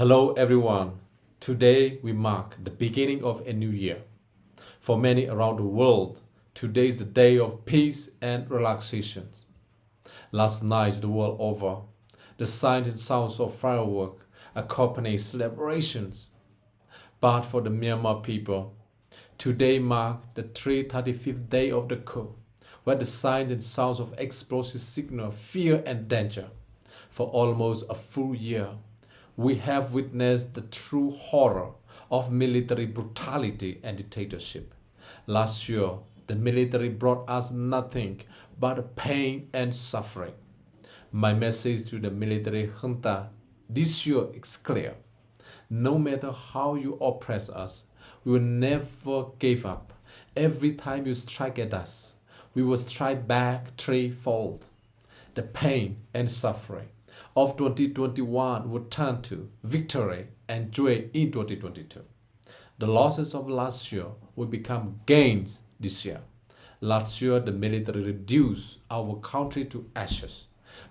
Hello everyone. Today we mark the beginning of a new year. For many around the world, today is the day of peace and relaxation. Last night, the world over, the sights and sounds of fireworks accompanied celebrations. But for the Myanmar people, today marks the 335th day of the coup, where the signs and sounds of explosives signal fear and danger. For almost a full year, we have witnessed the true horror of military brutality and dictatorship. Last year, the military brought us nothing but pain and suffering. My message to the military junta this year is clear. No matter how you oppress us, we will never give up. Every time you strike at us, we will strike back threefold. The pain and suffering of 2021 would turn to victory and joy in 2022. The losses of last year will become gains this year. Last year, the military reduced our country to ashes.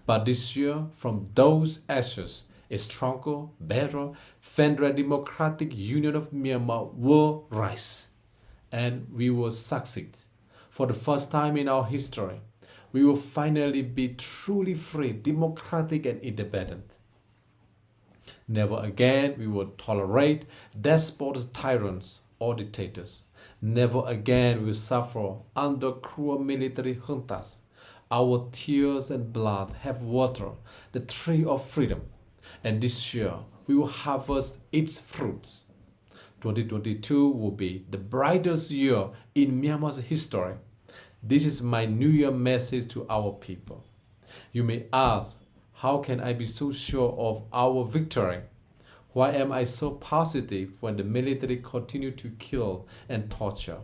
But this year, from those ashes, a stronger, better, federal democratic union of Myanmar will rise. And we will succeed. For the first time in our history, we will finally be truly free, democratic, and independent. Never again we will tolerate despots, tyrants, or dictators. Never again we will suffer under cruel military juntas. Our tears and blood have watered the tree of freedom, and this year we will harvest its fruits. 2022 will be the brightest year in Myanmar's history. This is my New Year message to our people. You may ask, how can I be so sure of our victory? Why am I so positive when the military continue to kill and torture?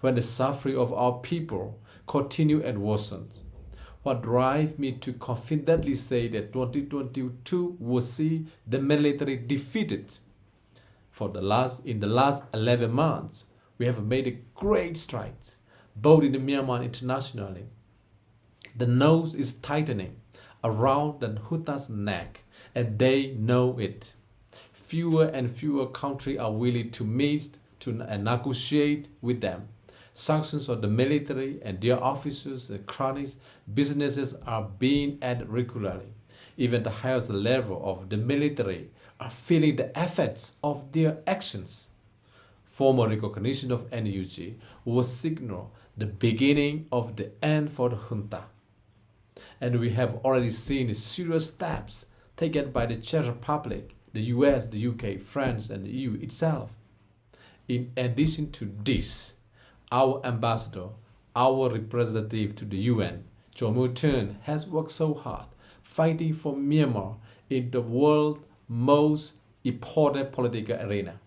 When the suffering of our people continue and worsens? What drives me to confidently say that 2022 will see the military defeated? In the last 11 months, we have made a great strides, both in Myanmar and internationally. The noose is tightening around the junta's neck, and they know it. Fewer and fewer countries are willing to meet and negotiate with them. Sanctions on the military and their officers and cronies, businesses are being added regularly. Even the highest level of the military are feeling the effects of their actions. Formal recognition of NUG will signal the beginning of the end for the junta. And we have already seen serious steps taken by the Czech Republic, the US, the UK, France, and the EU itself. In addition to this, our ambassador, our representative to the UN, Myanmar, has worked so hard fighting for Myanmar in the world's most important political arena.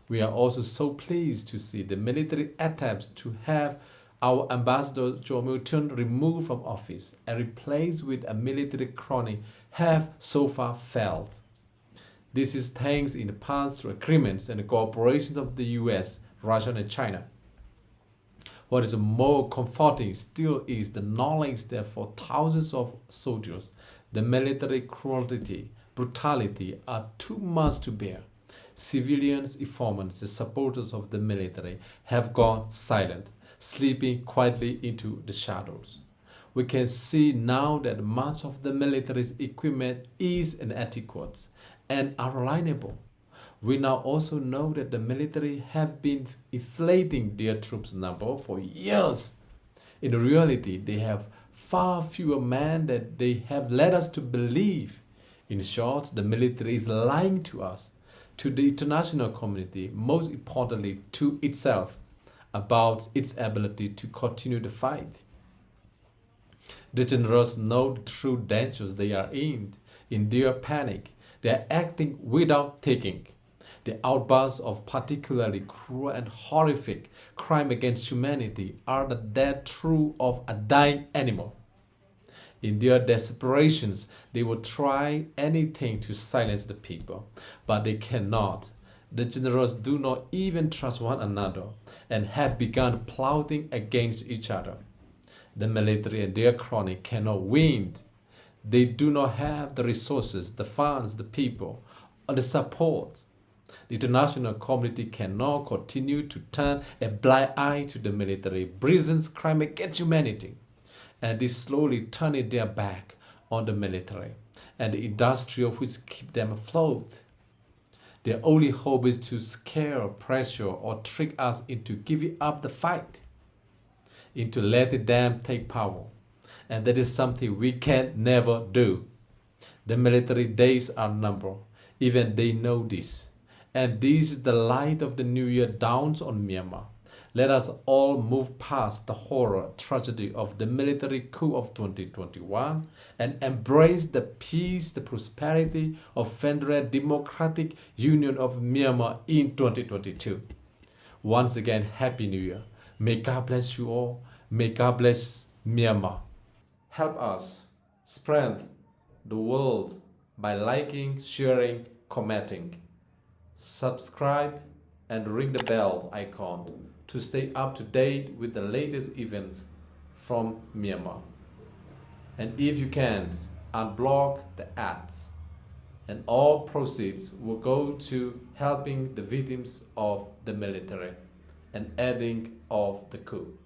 We are also so pleased to see the military attempts to have our ambassador Myanmar removed from office and replaced with a military crony have so far failed. This is thanks in the past to agreements and the cooperation of the US, Russia, and China. What is more comforting still is the knowledge that for thousands of soldiers, the military cruelty, brutality are too much to bear. Civilians, informants, the supporters of the military have gone silent, slipping quietly into the shadows. We can see now that much of the military's equipment is inadequate and unreliable. We now also know that the military have been inflating their troops number for years. In reality, they have far fewer men than they have led us to believe. In short, the military is lying to us, to the international community, most importantly to itself, about its ability to continue the fight. The generals know the true dangers they are in their panic. They are acting without thinking. The outbursts of particularly cruel and horrific crime against humanity are the death throe of a dying animal. In their desperations, they will try anything to silence the people, but they cannot. The generals do not even trust one another and have begun plotting against each other. The military and their crony cannot win. They do not have the resources, the funds, the people, on the support. The international community cannot continue to turn a blind eye to the military brazen's crime against humanity, and is slowly turning their back on the military and the industry of which keep them afloat. Their only hope is to scare, pressure, or trick us into giving up the fight, into letting them take power. And that is something we can never do. The military days are numbered. Even they know this. And this is the light of the new year dawns on Myanmar. Let us all move past the horror, tragedy of the military coup of 2021 and embrace the peace, the prosperity of Federal Democratic Union of Myanmar in 2022. Once again, Happy New Year. May God bless you all. May God bless Myanmar. Help us spread the world by liking, sharing, commenting. Subscribe and ring the bell icon to stay up to date with the latest events from Myanmar. And if you can't, unblock the ads. And all proceeds will go to helping the victims of the military and ending of the coup.